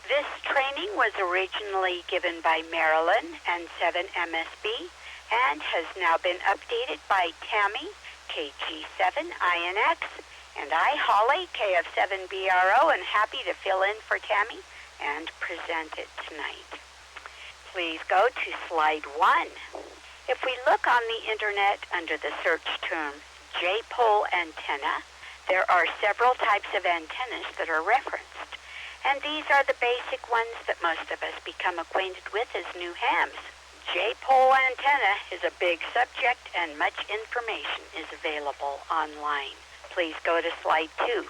This training was originally given by Marilyn and 7MSB and has now been updated by Tammy, KG7INX, and I, Halli, KF7BRO, and happy to fill in for Tammy and present it tonight. Please go to slide 1. If we look on the internet under the search term J-pole antenna, there are several types of antennas that are referenced, and these are the basic ones that most of us become acquainted with as new hams. J-pole antenna is a big subject and much information is available online. Please go to slide 2.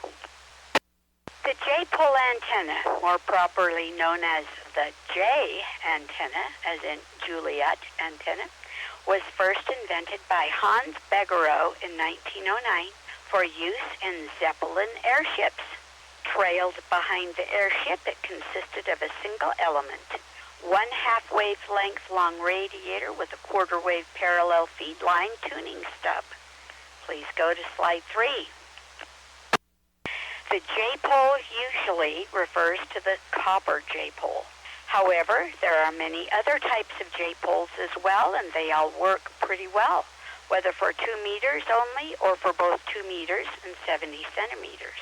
The J-pole antenna, more properly known as the J antenna, as in Juliet antenna, was first invented by Hans Begerow in 1909 for use in Zeppelin airships. Trailed behind the airship, it consisted of a single element, 1/2 wavelength long radiator with a 1/4 wave parallel feed line tuning stub. Please go to slide 3. The J-pole usually refers to the copper J-pole. However, there are many other types of J-poles as well, and they all work pretty well, whether for 2 meters only or for both 2 meters and 70 centimeters.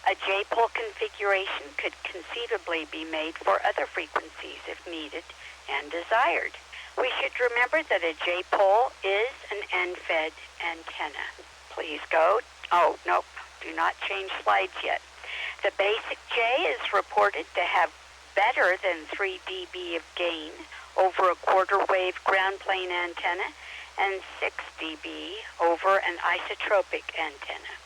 A J-pole configuration could conceivably be made for other frequencies if needed and desired. We should remember that a J-pole is an end-fed antenna. Please go. Oh, nope. Do not change slides yet. The basic J is reported to have better than 3 dB of gain over a 1/4 wave ground plane antenna and 6 dB over an isotropic antenna.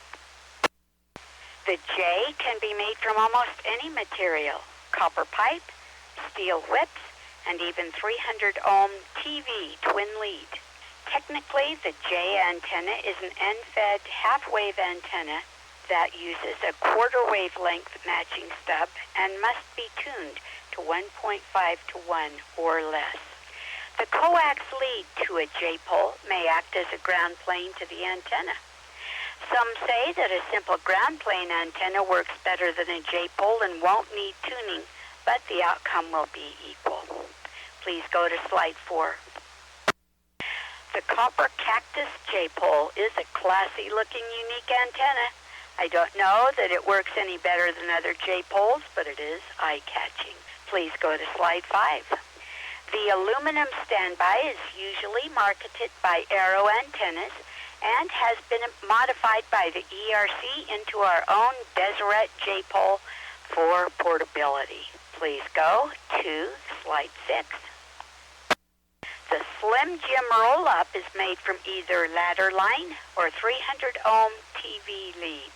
The J can be made from almost any material, copper pipe, steel whips, and even 300 ohm TV twin lead. Technically, the J antenna is an end-fed half-wave antenna that uses a 1/4 wavelength matching stub and must be tuned to 1.5 to 1 or less. The coax lead to a J-pole may act as a ground plane to the antenna. Some say that a simple ground plane antenna works better than a J-pole and won't need tuning, but the outcome will be equal. Please go to slide 4. The copper cactus J-pole is a classy-looking, unique antenna. I don't know that it works any better than other J-poles, but it is eye-catching. Please go to slide 5. The aluminum standby is usually marketed by Arrow Antennas and has been modified by the ERC into our own Deseret J-pole for portability. Please go to slide 6. The Slim Jim roll-up is made from either ladder line or 300 ohm TV lead.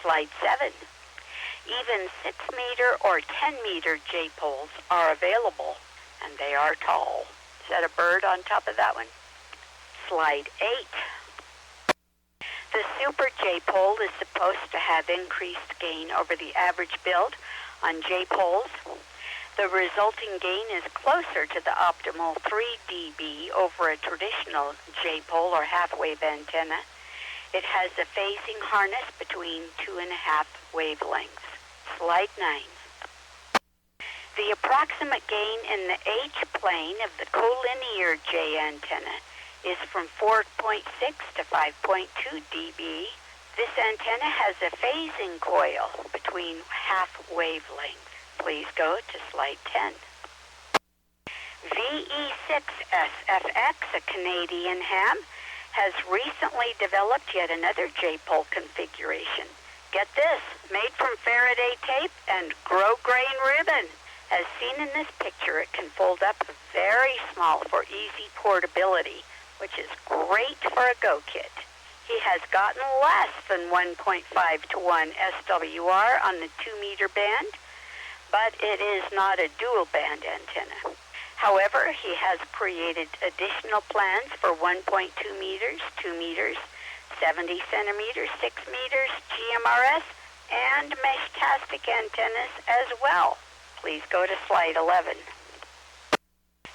Slide 7. Even 6 meter or 10 meter J-poles are available, and they are tall. Is that a bird on top of that one? Slide 8. The Super J-pole is supposed to have increased gain over the average build on J-poles. The resulting gain is closer to the optimal 3 dB over a traditional J-pole or half-wave antenna. It has a phasing harness between 2.5 wavelengths. Slide 9. The approximate gain in the H-plane of the collinear J antenna is from 4.6 to 5.2 dB. This antenna has a phasing coil between half wavelengths. Please go to slide 10. VE6SFX, a Canadian ham, has recently developed yet another J-pole configuration. Get this, made from Faraday tape and grosgrain ribbon. As seen in this picture, it can fold up very small for easy portability, which is great for a Go kit. He has gotten less than 1.5 to 1 SWR on the 2 meter band, but it is not a dual band antenna. However, he has created additional plans for 1.2 meters, 2 meters, 70 centimeters, 6 meters, GMRS, and mesh-tastic antennas as well. Please go to slide 11.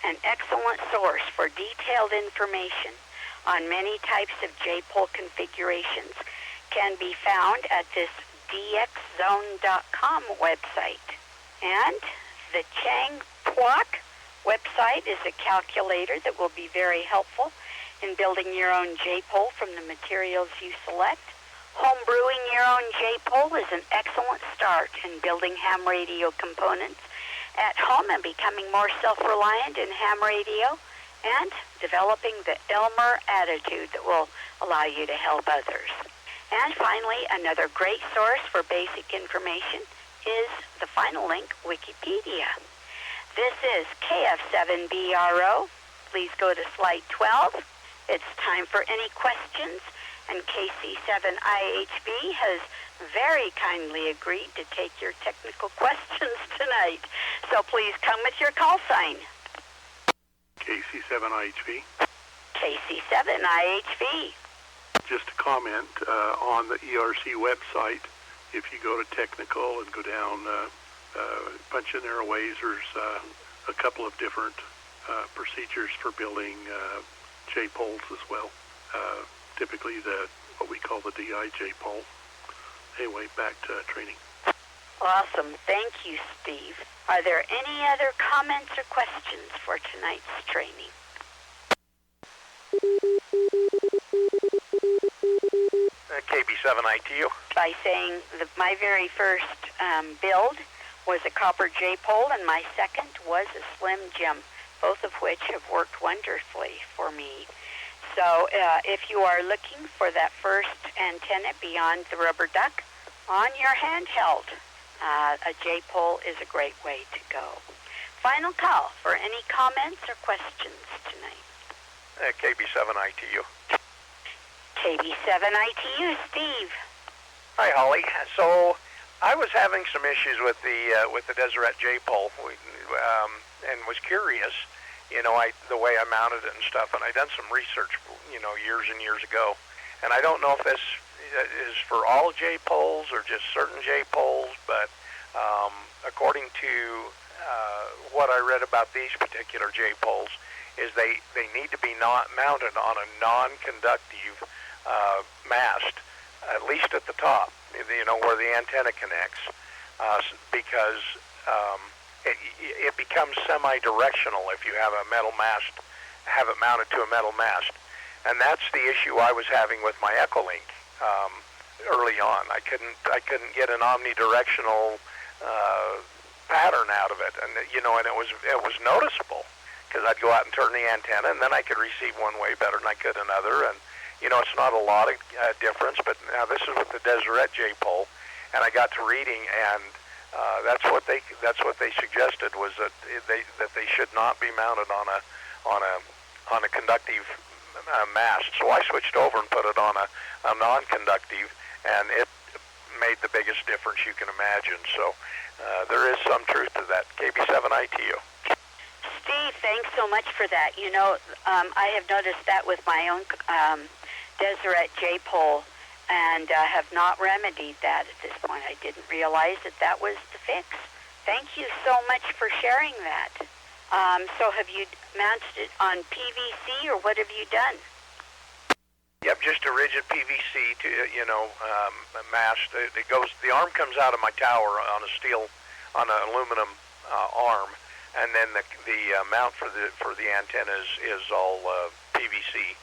An excellent source for detailed information on many types of J-pole configurations can be found at this dxzone.com website. And the Chang Plock website is a calculator that will be very helpful in building your own J-pole from the materials you select. Home brewing your own J-pole is an excellent start in building ham radio components at home and becoming more self-reliant in ham radio and developing the Elmer attitude that will allow you to help others. And finally, another great source for basic information is the final link, Wikipedia. This is KF7BRO. Please go to slide 12. It's time for any questions, and KC7IHB has very kindly agreed to take your technical questions tonight. So please come with your call sign. KC7IHB. KC7IHB. Just a comment on the ERC website. If you go to technical and go down, punch in airways, there's a couple of different procedures for building J-poles as well. Typically what we call the DI J-pole. Anyway, back to training. Awesome. Thank you, Steve. Are there any other comments or questions for tonight's training? KB7ITU. By saying that my very first build was a copper J-pole and my second was a Slim Jim, both of which have worked wonderfully for me. So if you are looking for that first antenna beyond the rubber duck on your handheld, a J-pole is a great way to go. Final call for any comments or questions tonight. KB7ITU. KB7ITU, Steve. Hi, Holly. So I was having some issues with the Deseret J-pole, and was curious, the way I mounted it and stuff. And I done some research, years and years ago. And I don't know if this is for all J-poles or just certain J-poles, but according to what I read about these particular J-poles, is they need to be not mounted on a non-conductive mast, at least at the top, where the antenna connects, because it becomes semi-directional if you have a metal mast, have it mounted to a metal mast. And that's the issue I was having with my Echolink early on. I couldn't get an omnidirectional pattern out of it, and and it was noticeable, because I'd go out and turn the antenna, and then I could receive one way better than I could another. And it's not a lot of difference, but now this is with the Deseret J-pole, and I got to reading, and that's what they suggested, was that they should not be mounted on a conductive mast. So I switched over and put it on a non-conductive, and it made the biggest difference you can imagine. So there is some truth to that. KB7ITU. Steve, thanks so much for that. I have noticed that with my own Deseret J-pole, and have not remedied that at this point. I didn't realize that was the fix. Thank you so much for sharing that. So have you mounted it on PVC, or what have you done? Yep, just a rigid PVC to mast. The arm comes out of my tower on an aluminum arm, and then the mount for the antennas is all PVC.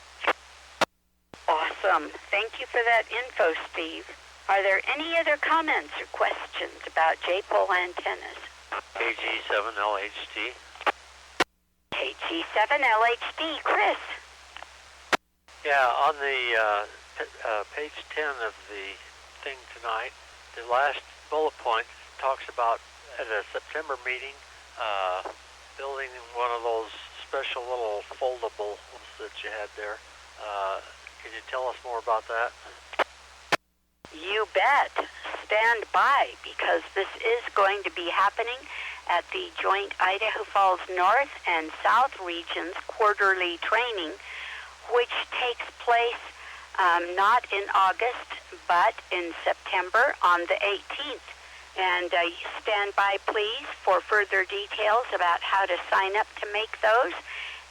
Awesome. Thank you for that info, Steve. Are there any other comments or questions about J-pole antennas? KG7LHD. KG7LHD, Chris. Yeah, on the page 10 of the thing tonight, the last bullet point talks about at a September meeting building one of those special little foldable ones that you had there. Can you tell us more about that? You bet. Stand by, because this is going to be happening at the joint Idaho Falls North and South Regions quarterly training, which takes place not in August, but in September on the 18th. And stand by, please, for further details about how to sign up to make those.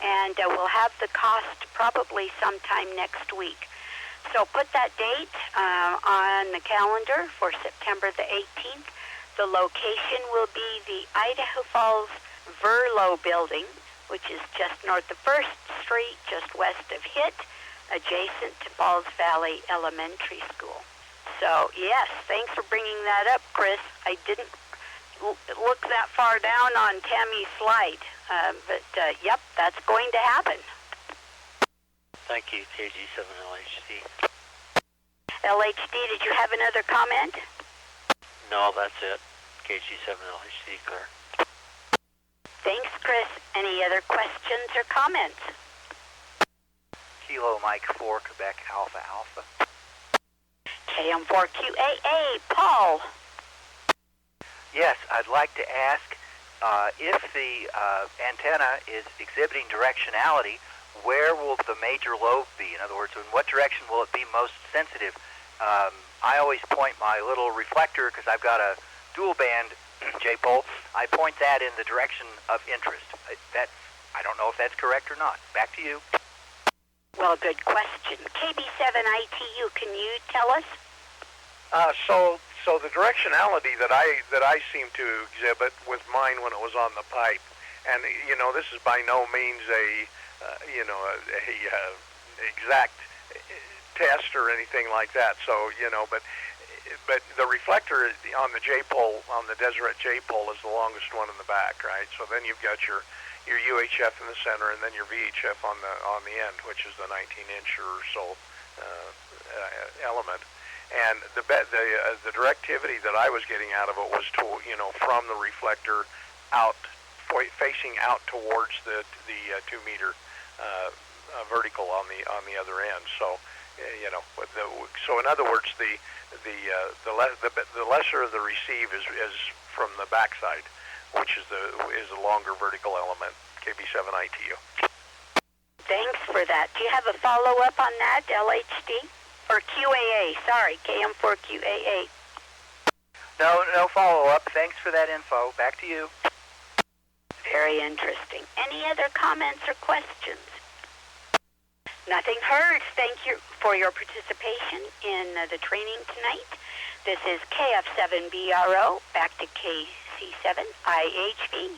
And we'll have the cost probably sometime next week. So put that date on the calendar for September the 18th. The location will be the Idaho Falls Verlo building, which is just north of 1st Street, just west of HIT, adjacent to Falls Valley Elementary School. So, yes, thanks for bringing that up, Chris. I didn't look that far down on Tammy's slide, but yep, that's going to happen. Thank you, KG7LHD. LHD, did you have another comment? No, that's it. KG7LHD, clear. Thanks, Chris. Any other questions or comments? Kilo Mike 4, Quebec Alpha Alpha. KM4QAA, Paul. Yes, I'd like to ask if the antenna is exhibiting directionality, where will the major lobe be? In other words, in what direction will it be most sensitive? I always point my little reflector, because I've got a dual band J-pole, I point that in the direction of interest. I don't know if that's correct or not. Back to you. Well, good question. KB7ITU, can you tell us? So the directionality that I seem to exhibit was mine when it was on the pipe, and this is by no means a exact test or anything like that. So but the reflector on the J-pole, on the Deseret J-pole, is the longest one in the back, right? So then you've got your UHF in the center, and then your VHF on the end, which is the 19-inch or so element. And the directivity that I was getting out of it was from the reflector out, facing out towards the 2-meter vertical on the other end. So so in other words, the lesser of the receive is from the backside, which is a longer vertical element, KB7ITU. Thanks for that. Do you have a follow-up on that, LHD? Or QAA, sorry, KM4QAA. No follow-up. Thanks for that info. Back to you. Very interesting. Any other comments or questions? Nothing heard. Thank you for your participation in the training tonight. This is KF7BRO, back to KC7IHV.